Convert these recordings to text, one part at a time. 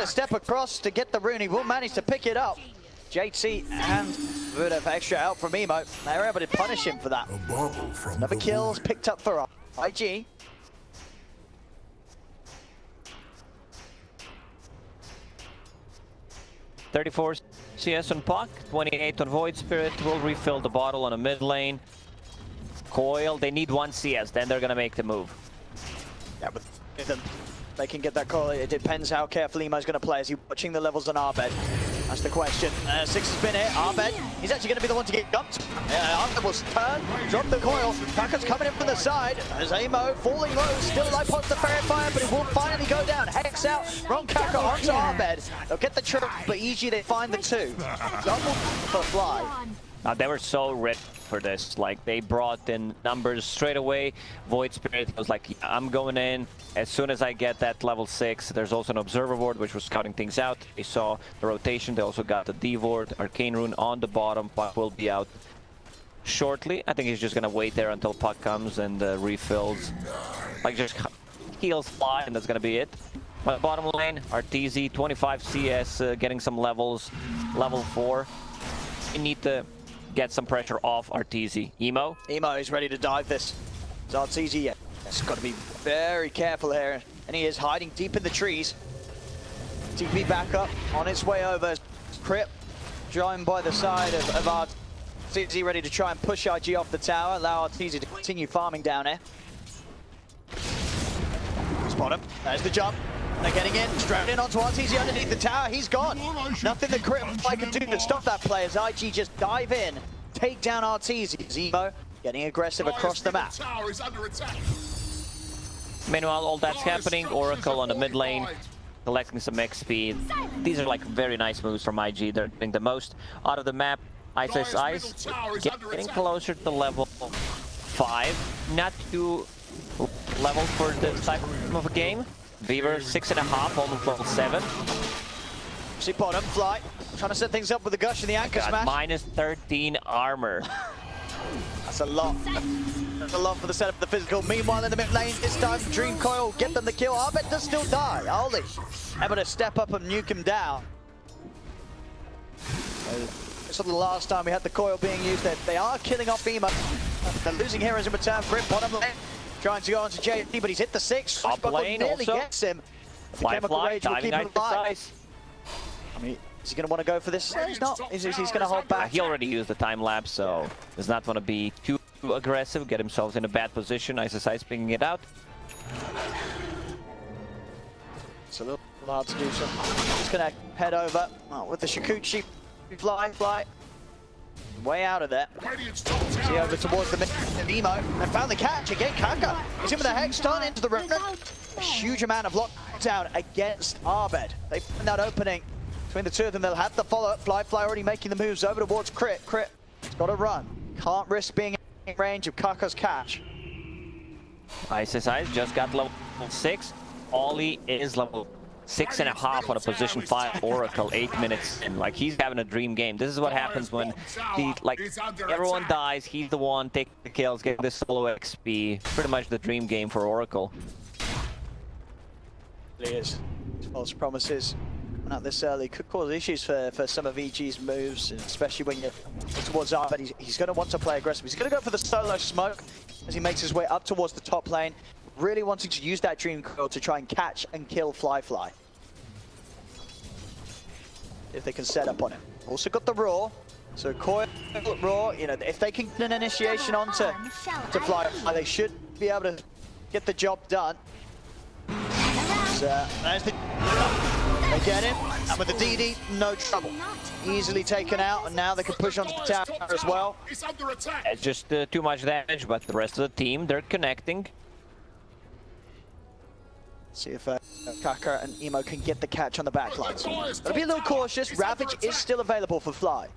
to step across to get the rune. He will manage to pick it up. JT and a bit of extra help from Emo. They were able to punish him for that. Another kills picked up for IG. .34 CS on Puck, 28 on Void Spirit. Will refill the bottle on a mid lane. Coil, they need 1 CS, then they're gonna make the move. Yeah, but they can get that call. It depends how carefully Emo's going to play. Is he watching the levels on Abed? That's the question. Six has been hit. Abed, he's actually going to be the one to get dumped. Abed will turn, drop the coil. Kaka's coming in from the side. As Emo falling low, still alive, pots the ferret fire, but it will finally go down. Hex out, wrong Kaka onto Abed. They'll get the trick, but easy to find the 2. Double for Fly. They were so ready for this. Like, they brought in numbers straight away. Void Spirit was like, I'm going in as soon as I get that level 6. There's also an observer ward which was scouting things out. They saw the rotation. They also got the D ward, Arcane Rune on the bottom. Puck will be out shortly. I think he's just gonna wait there until Puck comes and refills. Like, just heals Fly, and that's gonna be it. But bottom lane, Arteezy, 25 CS, getting some levels, level 4. We need to get some pressure off Arteezy. Emo is ready to dive this. It's Arteezy, yeah. He's got to be very careful here. And he is hiding deep in the trees. TP back up, on its way over. Crip, joined by the side of Arteezy, ready to try and push IG off the tower, allow Arteezy to continue farming down here. Spot him, there's the jump. They're getting in, straight in onto Arteezy underneath the tower. He's gone. Nothing that Crip can do to stop that play as IG just dive in, take down Arteezy. Emo getting aggressive across the map. Meanwhile, all that's happening, Oracle on the mid lane, collecting some XP. These are like very nice moves from IG. They're getting the most out of the map. Ice, getting closer to level 5. Not too level for this type of a game. Beaver 6.5, almost level 7. See bottom, Fly, trying to set things up with the gush and the anchor smash. Minus 13 armor. That's a lot. That's a lot for the setup of the physical. Meanwhile, in the mid lane, this time Dream Coil get them the kill. Abed does still die. Oli able to step up and nuke him down. This is the last time we had the coil being used. They are killing off Emo. They're losing heroes in return. Grip bottom lane. Trying to go on to JT, but he's hit the 6. Top lane nearly also gets him. Fly, diving him alive. I mean, is he going to want to go for this? He's not. He's going to hold back. He already used the time lapse, so does not want to be too aggressive, get himself in a bad position. Ice picking it out. It's a little hard to do so. Just going to head over with the Shukuchi. Fly. Way out of there. See over towards the mid. Emo. And found the catch again. Kaka. He's in with a Hex turn into the Remnant. A huge amount of lockdown against Abed. They find that opening between the two of them. They'll have the follow-up. Fly already making the moves over towards Crit. He's got to run. Can't risk being in range of Kaka's catch. Ice just got level 6. Ollie is level 6.5 on a position 5 Oracle, 8 minutes in. Like, he's having a dream game. This is what happens when everyone dies. He's the one taking the kills, getting this solo XP. Pretty much the dream game for Oracle. It is. False promises coming out this early could cause issues for some of EG's moves, especially when you're towards Abed. He's going to want to play aggressive. He's going to go for the solo smoke as he makes his way up towards the top lane. Really wanting to use that Dream Coil to try and catch and kill Fly. If they can set up on him. Also got the Roar. So Coil, Roar, you know, if they can get an initiation onto Fly, they should be able to get the job done. So, there's the... They get him, and with the DD, no trouble. Easily taken out, and now they can push onto the tower as well. It's just too much damage, but the rest of the team, they're connecting. See if Kaka and Emo can get the catch on the backlines. Gotta be a little cautious. Ravage is still available for Fly.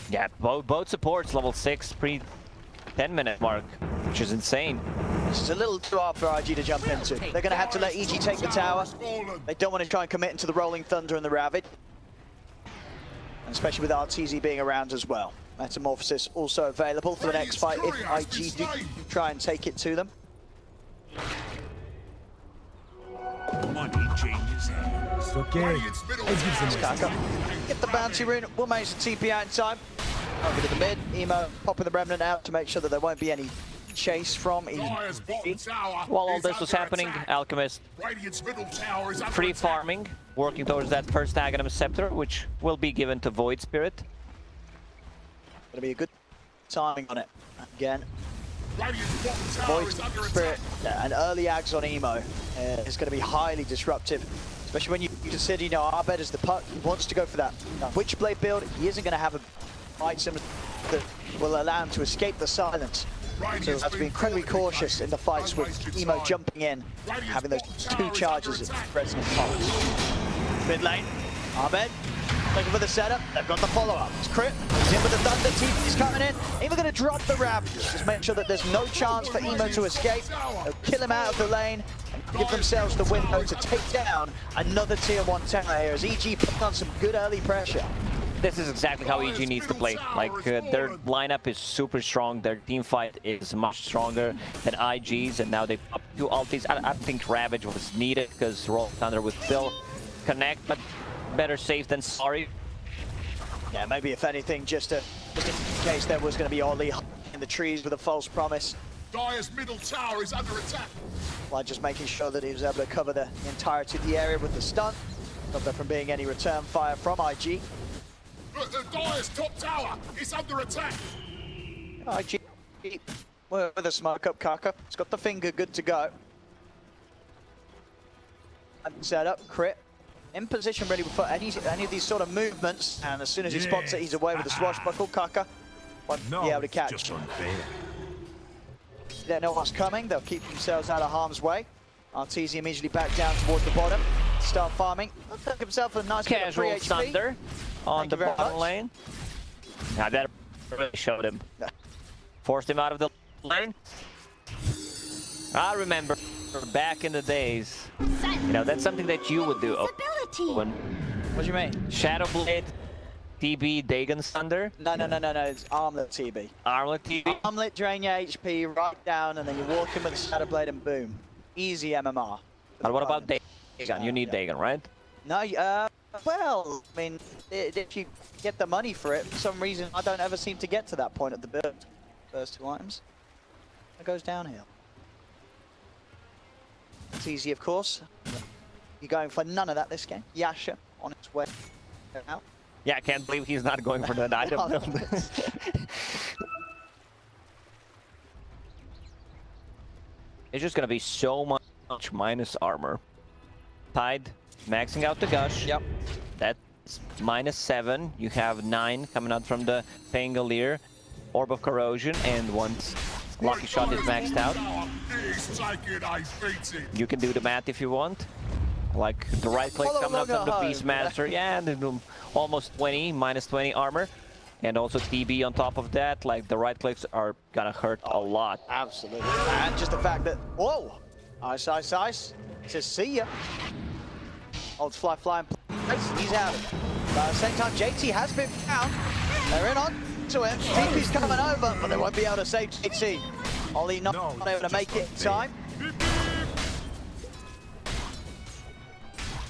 Yeah, both supports level 6 pre-10-minute mark, which is insane. This is a little too hard for IG to jump into. They're gonna have to let EG take the tower. They don't want to try and commit into the Rolling Thunder and the Ravage. And especially with Arteezy being around as well. Metamorphosis also available for the next fight if IG do try and take it to them. Money It's okay. It gives them Kaka. Get the bounty rune. We'll manage the TP out in time. Over to the mid. Emo popping the Remnant out to make sure that there won't be any chase from EG. While all this was happening, Alchemist free farming, working towards that first Aghanim Scepter, which will be given to Void Spirit. Gonna be a good timing on it. Again, Void Spirit, an early Ags on Emo is going to be highly disruptive, especially when you consider, you know, Abed is the puck. He wants to go for that Witchblade build. He isn't going to have a fight sim that will allow him to escape the silence. So we have to be incredibly cautious in the fights with Emo jumping in, having those two charges at Resonant Pulse. Mid lane, Abed looking for the setup. They've got the follow-up. It's Crit. He's in with the Thunder. TP's coming in. Emo going to drop the Ravage. Just make sure that there's no chance for Emo to escape. They'll kill him out of the lane and give themselves the window to take down another tier 1 tower here as EG put on some good early pressure. This is exactly how EG needs to play. Like, their lineup is super strong, their team fight is much stronger than IG's, and now they up 2 ultis. I don't think Ravage was needed because Roll Thunder would still connect, but better safe than sorry. Yeah, maybe if anything, just in case there was going to be Oli in the trees with a false promise. Dire's middle tower is under attack. Like just making sure that he was able to cover the entirety of the area with the stun. Stop there from being any return fire from IG. Dire's top tower is under attack. IG with a smoke up Kaka. It's got the finger good to go. And set up, Crit. In position ready for any of these sort of movements. And as soon as he spots it, he's away with the swashbuckle. Kaka won't be able to catch. Just unfair. They know what's coming. They'll keep themselves out of harm's way. Arteezy immediately back down towards the bottom. Start farming. He'll take himself a nice Casual bit of free HP. Thunder on the bottom lane. Now that really showed him. Forced him out of the lane. I remember back in the days. You know, that's something that you would do. When What do you mean? Shadowblade, TB, Dagon's Thunder. No. It's Armlet TB. Armlet TB. Armlet, drain your HP right down, and then you walk in with a Shadowblade and boom. Easy MMR. But what about Dagon? You need Dagon, right? No, well, I mean, if you get the money for it, for some reason, I don't ever seem to get to that point of the build. First 2 items. It goes downhill. It's easy, of course. You're going for none of that this game. Yasha on its way out. Yeah, I can't believe he's not going for that item build. It's just gonna be so much minus armor. Tide, maxing out the Gush. Yep. That's -7. You have 9 coming out from the Pangolier. Orb of Corrosion, and once Lucky Shot is maxed out, you can do the math if you want. Like the right click coming out from the Beastmaster, yeah, and almost 20, -20 armor. And also TB on top of that, like the right clicks are gonna hurt a lot. Absolutely. And just the fact that, whoa, ice. He says, see ya. Holds fly in place, he's out of it. But at the same time, JT has been found. They're in on to him. TP's coming over, but they won't be able to save JT. Ollie not able to make it in time.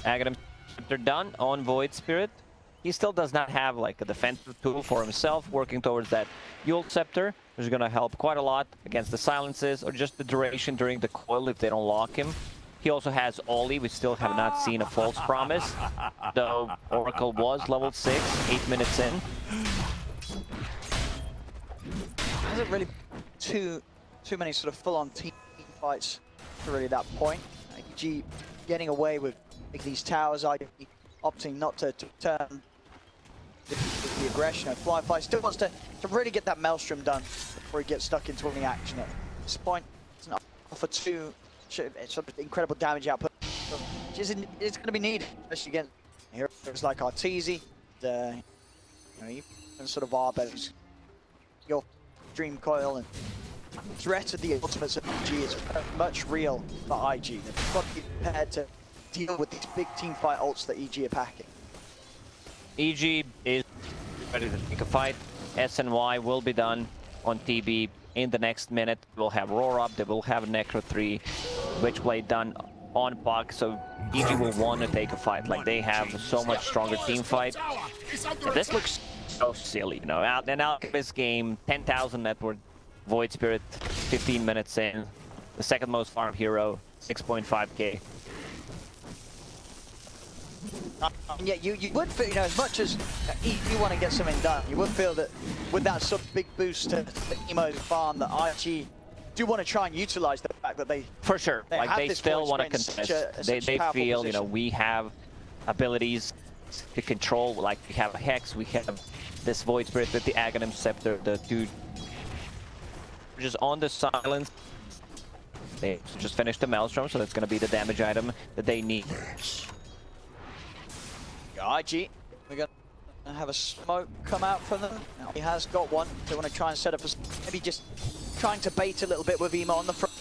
Aghanim they're done on Void Spirit. He still does not have like a defensive tool for himself, working towards that Yule Scepter, which is going to help quite a lot against the silences or just the duration during the coil if they don't lock him. He also has Oli. We still have not seen a false promise, though Oracle was level 6, 8 minutes in. Hasn't really too many sort of full-on team fights to really that point. EG getting away with these towers, opting not to turn the aggression. Flyfly still wants to really get that Maelstrom done before he gets stuck into any action. At this point, it's not for too sort of incredible damage output. It's going to be needed, especially against heroes like Arteezy, you know, even sort of Arbos. Your Dream Coil and threat of the ultimates of EG is much real for IG. They've got to be prepared to deal with these big team fight ults that EG are packing. EG is ready to take a fight. SNY will be done on TB in the next minute. We'll have Roar up, they will have Necro 3, Witchblade done on Puck, so EG will want to take a fight. Like, they have so much stronger team fight. And this looks so silly, you know. An Alchemist game, 10,000 net worth, Void Spirit, 15 minutes in. The second most farmed hero, 6.5k. Yeah, you would feel, you know, as much as you want to get something done, you would feel that with that sort of big boost to the Emo's farm, that IG do want to try and utilize the fact that they... For sure, like they still want to contest. They feel, you know, we have abilities to control, like we have a Hex, we have this Void Spirit with the Aghanim Scepter, the dude just on the silence. They just finished the Maelstrom, so that's going to be the damage item that they need. IG, we're going to have a smoke come out from them. Now he has got one. They want to try and set up a... Maybe just trying to bait a little bit with Emo on the front.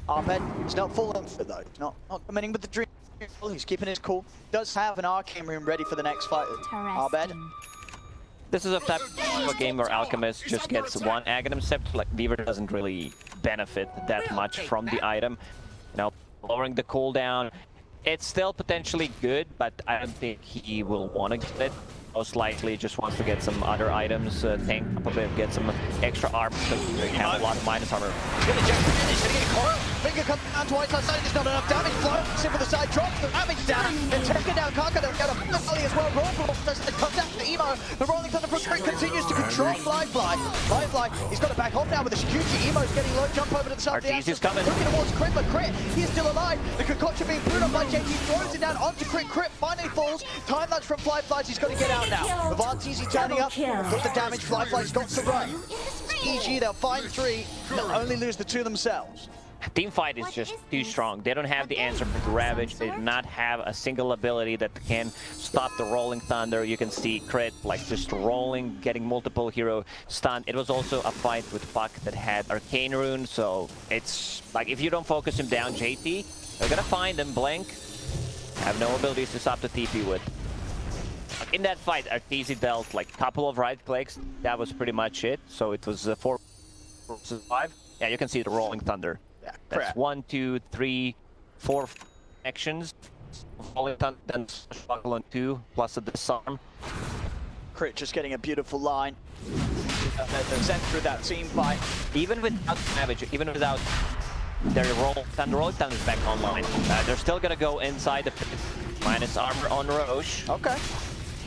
Abed is not falling for it though. He's not committing with the dream. He's keeping his cool. Does have an Arcane Rune ready for the next fight. Abed. This is a type of a game where Alchemist just gets one Aghanim Scepter. Like, Beaver doesn't really benefit that much from the item. You know, lowering the cooldown. It's still potentially good, but I don't think he will want to get it. Most likely just wants to get some other items, tank up a bit, get some extra armor, because they have a lot of minus armor. He's going to jump in, he's going to get a coil. Finger comes down to White side, there's not enough damage. Flying, simple the side drops, the damage down. They're taking down Kaka, they've got a volley as well. Roll comes down to Emo. The Rolling Thunder from Crit continues to control Flyfly. Flyfly, he's got to back off now with the Shikuchi. Emo's getting low, jump over to the side of the Arteezy's coming. Looking towards Crit, but Crit, he's still alive. The concoction being brewed up by JT, throws it down onto Crit. Crit finally falls. Time lapse from Flyflies, he's got to get out now. Easy turning up, got the damage, Flyfly's got to run. EG, they'll find 3, they'll only lose the 2 themselves. Team fight is just too strong. They don't have the answer for Ravage. They do not have a single ability that can stop the Rolling Thunder. You can see Crit like just rolling, getting multiple hero stunned. It was also a fight with Puck that had Arcane Rune, so it's like if you don't focus him down, JT, they're gonna find him. Blink, have no abilities to stop the TP with. In that fight, Arteezy dealt like a couple of right clicks. That was pretty much it. So it was 4 versus 5. Yeah, you can see the Rolling Thunder. Yeah, that's 1, 2, 3, 4 actions. Rolling Thunder, then Swaggle on 2, plus a disarm. Crit just getting a beautiful line. They're sent through that team fight. Even without damage, even without their Rolling Thunder is back online. They're still gonna go inside the pit. Minus armor on Roche. Okay.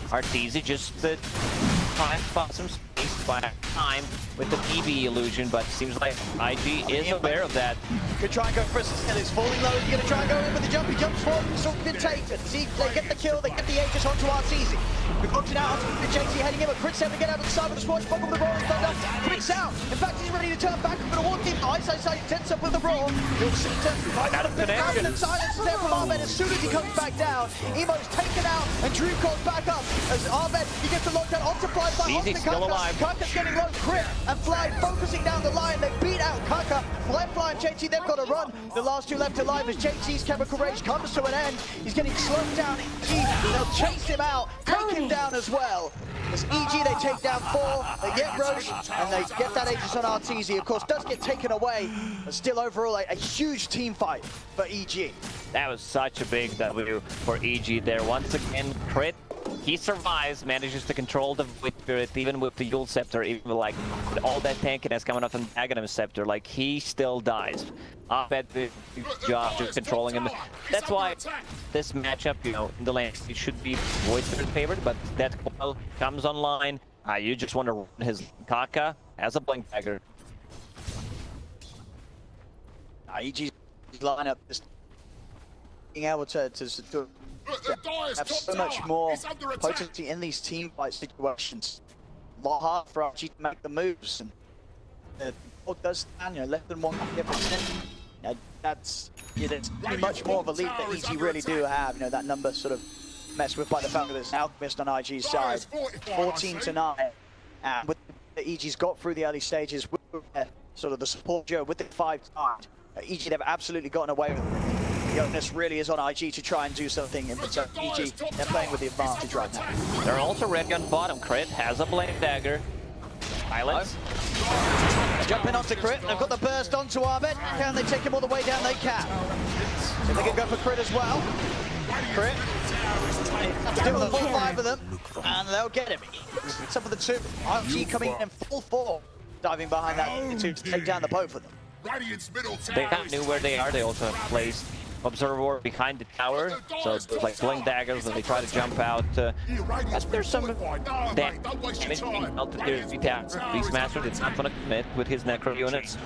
Arteezy just trying to find some space by time with the PB illusion, but seems like IG is aware of that. Could try and go for a Still is falling low. He's going to try and go in with the jump. He jumps forward. So good take. See, they get the kill. They get the Aegis onto Arteezy. We've looked it out onto the JT heading in, but Crit's able to get out of the side with the swashbuckle with the Rolling Thunder. Crit's out. In fact, he's ready to turn back. But a walk in. Eyesight sets up with the roll. You'll see Out of connection. Silence there from Abed as soon as he comes back down. Emo's taken out, and Drew calls back up as Abed, he gets the lockdown onto Flyfly. Easy, still alive. Kaka's getting low. Crit and Fly focusing down the line. They beat out Kaka. Flyfly and JT, they've got to run. The last 2 left alive as JT's Chemical Rage comes to an end. He's getting slowed down. They'll chase him out, take him down as well. As EG, they take down 4, they get Roche, and they get that Aegis on Arteezy. Of course, does get taken away, but still overall a huge team fight for EG. That was such a big W for EG there. Once again, Crit, he survives, manages to control the Void Spirit, even with the Yule Scepter, even like with all that tankiness coming off from Aghanim Scepter, like he still dies. Abed did a good job just controlling him. That's why this matchup, you know, in the lane, it should be Void Spirit favored, but that coil comes online. You just want to run his Kaka as a Blink Dagger. EG's lineup is being able to have so much more potency in these team fight situations. A lot harder for RG to make the moves, and the ball does stand, you know, less than 1%. You know, that's pretty much more of a lead that EG really do have. You know, that number sort of messed with by the fact that there's Alchemist on IG's side, 14-9, and with the EG's got through the early stages with sort of the support Joe with the 5 times. EG, they've absolutely gotten away with it. The onus really is on IG to try and do something, and so EG, they're playing with the advantage right now. They're also ready on bottom. Crit has a Blink Dagger. Silence. Jumping onto Crit, they've got the burst onto Abed. Can they take him all the way down? They can. If they can go for Crit as well. Crit. Deal with the full 5 of them, and they'll get him. Some of the 2. RG coming in full 4, diving behind that to take down the both of them. They kind of knew where they are. They also have placed Observer behind the tower, so it's like Blink Daggers, and they try to jump out. There's some damage out there. Beastmaster did not want to commit with his Necro units.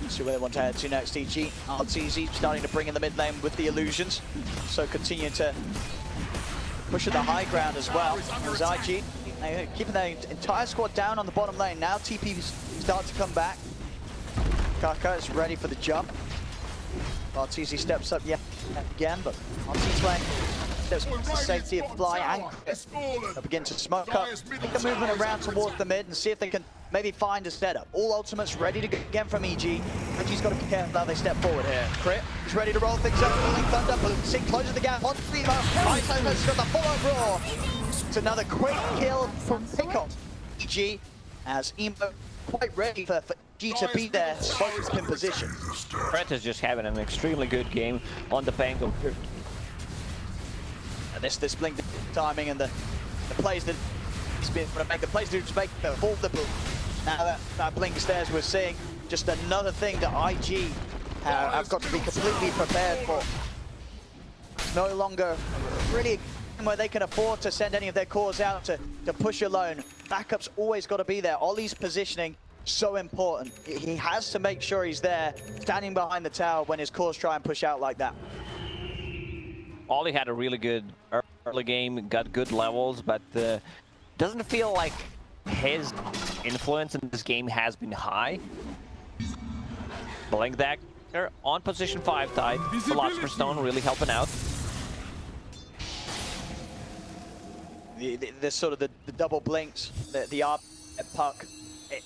See where they want to head to next, EG. RTZ starting to bring in the mid lane with the illusions, so continuing to push at the high ground as well. As IG keeping their entire squad down on the bottom lane. Now TP start to come back. Kaka is ready for the jump. RTZ steps up yet again, but RTZ playing steps up to the safety of Fly and Crit. They'll begin to smoke up, make a movement around towards the mid and see if they can maybe find a setup. All ultimates ready to go again from EG. EG's got to be careful how they step forward here. Crit is ready to roll things up. Rolling Thunder, Blink closes the gap on Primo. Iso's got the full-on roar. It's another quick kill from Pickle. EG as Emo quite ready for EG to be there, both in position. Crit is just having an extremely good game on the Pango. And this Blink timing and the plays that he's been able to make, the plays to make the full the boot. Now that Blink stairs we're seeing, just another thing that IG have got to be completely prepared for. No longer really a where they can afford to send any of their cores out to push alone. Backup's always got to be there. Ollie's positioning, so important. He has to make sure he's there, standing behind the tower when his cores try and push out like that. Ollie had a really good early game, got good levels, but doesn't feel like his influence in this game has been high. Blink Dagger on position 5 tied. Philosopher's Stone really helping out. The sort of the double blinks, the ARB puck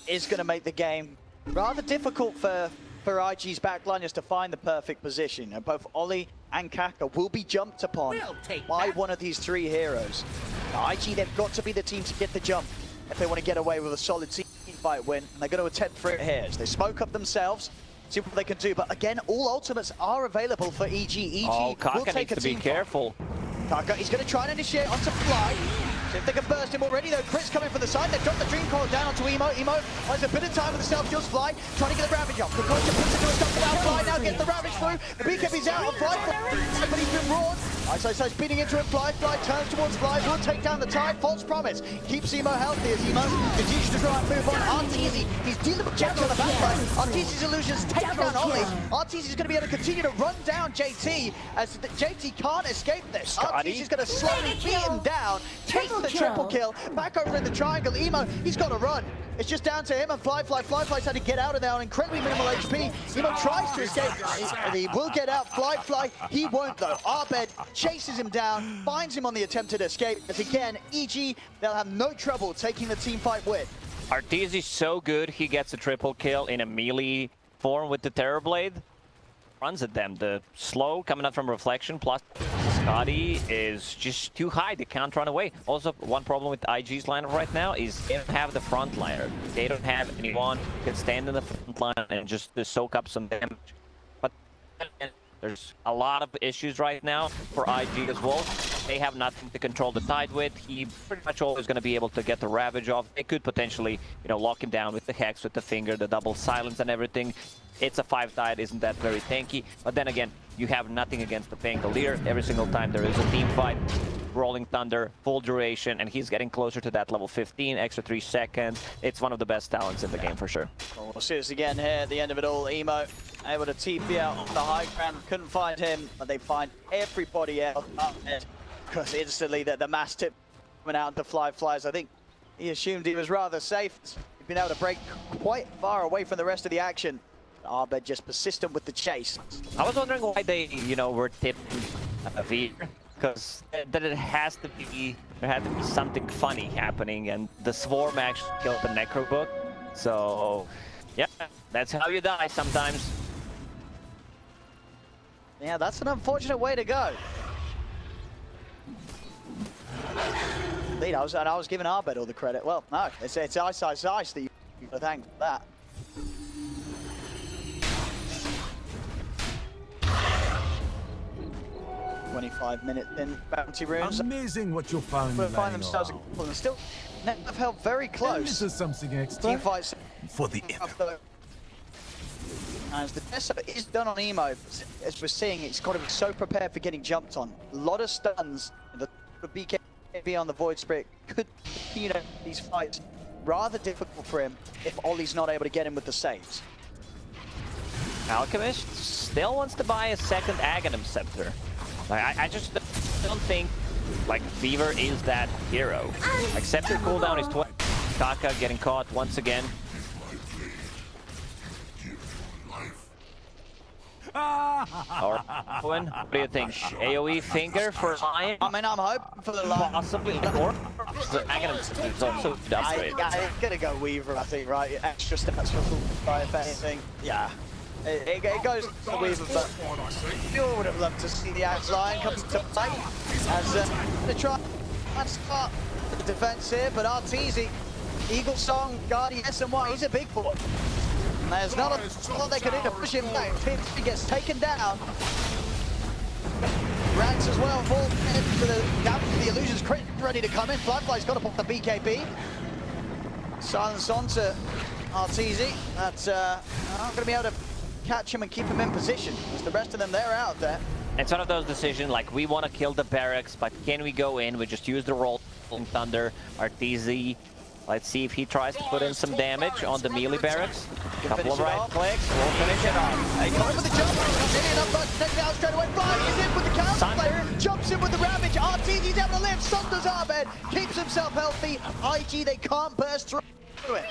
is going to make the game rather difficult for IG's backliners to find the perfect position. And both Ollie and Kaka will be jumped upon by one of these 3 heroes. Now, IG, they've got to be the team to get the jump if they want to get away with a solid team fight win. And they're going to attempt for it here. So they smoke up themselves, see what they can do. But again, all ultimates are available for EG. EG oh, Kaka will take needs to be careful. Kaka, he's going to try and initiate onto Fly. See if they can burst him already, though. Crit's coming from the side. They've dropped the Dream Coil down onto Emo. Emo has a bit of time with the self-kills. Fly trying to get the Ravage up. Kokocha puts it to a stop without Fly. Now gets the Ravage through. The BKB's out on Fly, but he's been roared. Iso beating into him. Fly turns towards Fly. Will take down the Tide. False promise. Keeps Emo healthy as Emo continues to try and move on. Arteezy, he's dealing with Jack on the backline. Arteezy's illusions take down Ollie. Arteezy's going to be able to continue to run down JT as JT can't escape this. Arteezy's going to slowly beat him down. Takes the triple kill. Back over in the triangle. Emo, he's got to run. It's just down to him and Fly's had to get out of there on incredibly minimal HP. Emo tries to escape. He will get out. Fly, he won't though. Abed chases him down, finds him on the attempted escape. As again, EG, they'll have no trouble taking the team fight win. Arteezy's so good, he gets a triple kill in a melee form with the Terrorblade. Runs at them. The slow coming up from Reflection plus Scotty is just too high. They can't run away. Also, one problem with IG's lineup right now is they don't have the frontliner. They don't have anyone who can stand in the front line and just soak up some damage. But there's a lot of issues right now for IG as well. They have nothing to control the Tide with. He pretty much always going to be able to get the Ravage off. They could potentially, lock him down with the Hex, with the Finger, the double silence and everything. It's a 5 Tide, isn't that very tanky? But then again, you have nothing against the Pangolier. Every single time there is a team fight, Rolling Thunder, full duration, and he's getting closer to that level 15, extra 3 seconds. It's one of the best talents in the game for sure. Well, we'll see this again here at the end of it all. Emo able to TP out on the high ground. Couldn't find him, but they find everybody else up there. Because instantly the mass tip coming out into Flies. I think he assumed he was rather safe. He's been able to break quite far away from the rest of the action. Abed just persistent with the chase. I was wondering why they, were tipping V, because there had to be something funny happening, and the Swarm actually killed the Necrobook. So, yeah, that's how you die sometimes. Yeah, that's an unfortunate way to go. lead. I was giving Arbed all the credit. Well, no, it's Ice that you thank for that. "25-minute in bounty runes. Amazing what you found. Find themselves and still have held very close. This is something extra Team fights for the end. As the death is done on Emo, as we're seeing, it's got to be so prepared for getting jumped on. A lot of stuns. The BKB on the Void Spirit could, these fights rather difficult for him if Ollie's not able to get him with the saves. Alchemist still wants to buy a second Aghanim Scepter. Like, I just don't think like Fever is that hero. Like Scepter cooldown is 20. Kaka getting caught once again. Or Owen, what do you think? AoE finger for Lion? I mean, I'm hoping for the Lion. Possibly, or the Aghanim Scepter is also upgrade. I'm gonna go Weaver, I think, right? Extra stats for full fire, if anything. Yeah. It goes to Weaver, but we all would have loved to see the Axe Lion come to play as they try and start the defense here, but Arteezy, Eagle Song, Guardian, SNY, he's a big boy. And there's not a lot they can do to push him back. He gets taken down. Rants as well, fall into the illusions, crit ready to come in. Flyfly's got to pop the BKB. Silence on to Arteezy. That's not going to be able to catch him and keep him in position, as the rest of them, they're out there. It's one of those decisions, like, we want to kill the barracks, but can we go in? We just use the roll from Thunder, Arteezy. Let's see if he tries to put in some damage on the melee barracks. Couple of right clicks, we'll finish it off. He comes with the jump, comes in up, but taken down straight away. Fly is in with the counter player, jumps in with the Ravage. Arteezy's able to live, Sunders Arbed, keeps himself healthy. IG, they can't burst through it.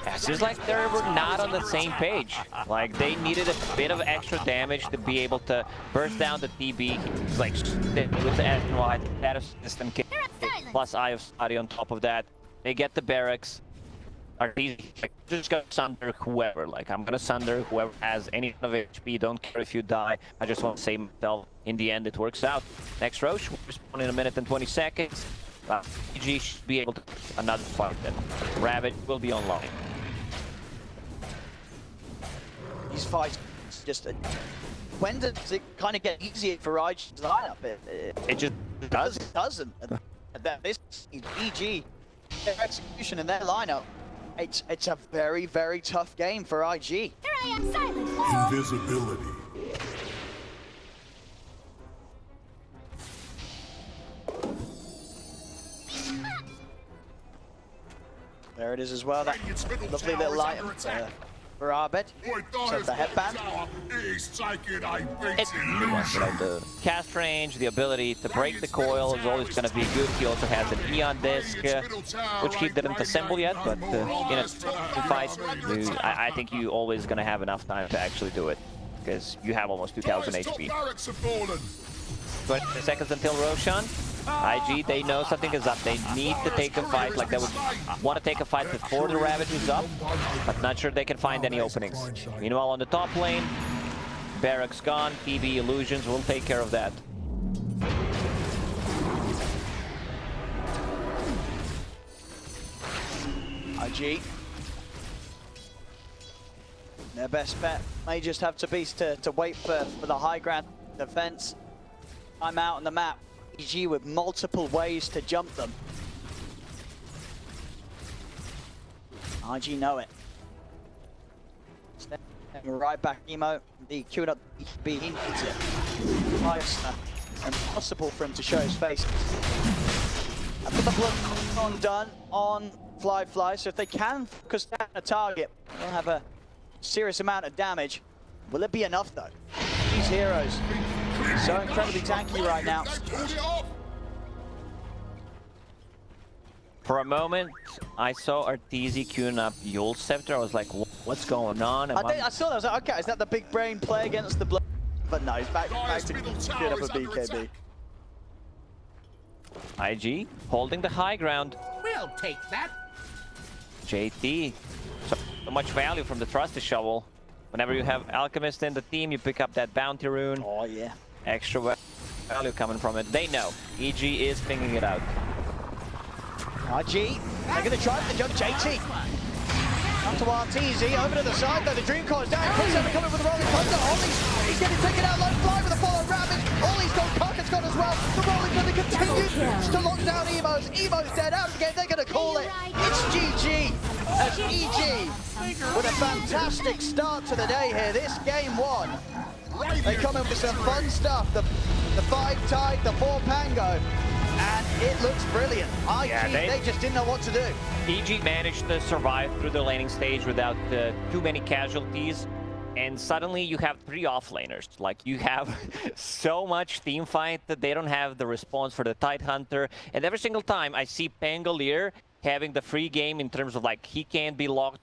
It's just like they were not on the same page. Like, they needed a bit of extra damage to be able to burst down the TB. He's like, with the SNY, that system kick, plus Eye of Saudi on top of that. They get the barracks. Arteezy, like, just gonna sunder whoever. Like, I'm gonna sunder whoever has any kind of HP. Don't care if you die. I just want to save myself. In the end, it works out. Next Roche will respawn in a minute and 20 seconds. PG should be able to another fight then. Ravage will be online. These fights just when does it kind of get easier for IG's lineup? It just does. It doesn't. This EG, their execution in their lineup, it's a very, very tough game for IG. Here I am, silent. Invisibility. There it is as well. That lovely little item for Arbed. So the headband. The cast range, the ability to break the coil is always going to be good. He also has an Eon disc, which he didn't assemble yet, but in a fight, I think you always going to have enough time to actually do it, because you have almost 2000 HP. 20 seconds until Roshan. IG, they know something is up. They need to take a fight. Like, they would want to take a fight before the Ravage is up, but not sure they can find any openings. Meanwhile, on the top lane, Barracks gone. PB Illusions will take care of that. IG. Their best bet may just have to be to wait for the high ground defense. I'm out on the map. IG with multiple ways to jump them. IG know it. Stepping right back, Emo. The queued up B, he needs it. Nice, impossible for him to show his face. A couple of undone on Flyfly, so if they can focus down a target, they'll have a serious amount of damage. Will it be enough though? These heroes, so incredibly tanky right now. For a moment, I saw Arteezy queuing up Yule Scepter. I was like, what's going on? I saw that, I was like, okay, is that the big brain play against the blood? But no, he's back to queuing up a BKB. IG holding the high ground. We'll take that. JT, so much value from the Trusty Shovel. Whenever you have Alchemist in the team, you pick up that bounty rune. Oh yeah. Extra value coming from it. They know. EG is figuring it out. RG, they're going to try for the jump. JT. Up to RTZ, over to the side though, the Dream Core is down. Quicksilver coming with the Rolling Thunder. Ollie's, he's getting taken out, low fly with a follow Ravage. Ollie's gone, Karka's gone as well. The Rolling Thunder continues to lock down Emo's. Emo's dead out of the game, they're going to call it. It's GG as EG with a fantastic start to the day here. This game one. They come in with some fun stuff. The 5 Tide, the 4 Pango. And it looks brilliant. IG, they just didn't know what to do. EG managed to survive through the laning stage without too many casualties. And suddenly you have 3 offlaners. Like, you have so much team fight that they don't have the response for the Tidehunter. And every single time I see Pangolier having the free game in terms of, like, he can't be locked